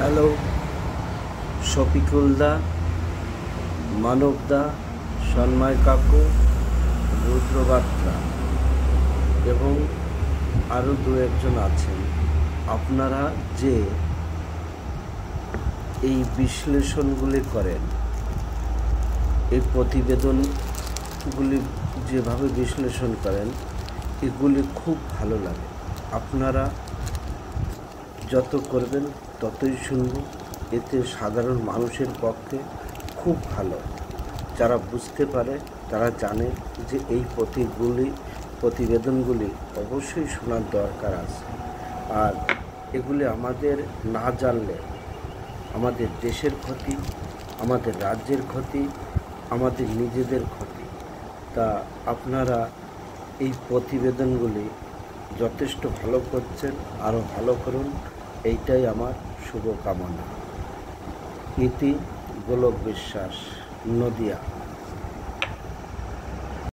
Hello, শফিকুলদা, মানবদা, Sanmoy কাকু, রুদ্রবার্তা এবং আরও দু একজন আছেন। আপনারা যে এই বিশ্লেষণগুলি করেন, এই প্রতিবেদনগুলি যেভাবে বিশ্লেষণ করেন, এগুলি খুব ভালো লাগে। আপনারা যত করবেন ততই শুনব। এতে সাধারণ মানুষের পক্ষে খুব ভালো। যারা বুঝতে পারে তারা জানে যে এই প্রতিবেদনগুলি অবশ্যই শোনার দরকার আছে। আর এগুলি আমাদের না জানলে আমাদের দেশের ক্ষতি, আমাদের রাজ্যের ক্ষতি, আমাদের নিজেদের ক্ষতি। তা আপনারা এই প্রতিবেদনগুলি যথেষ্ট ভালো করছেন, আরও ভালো করুন, এইটাই আমার শুভকামনা। ইতি গোলক বিশ্বাস, নদিয়া।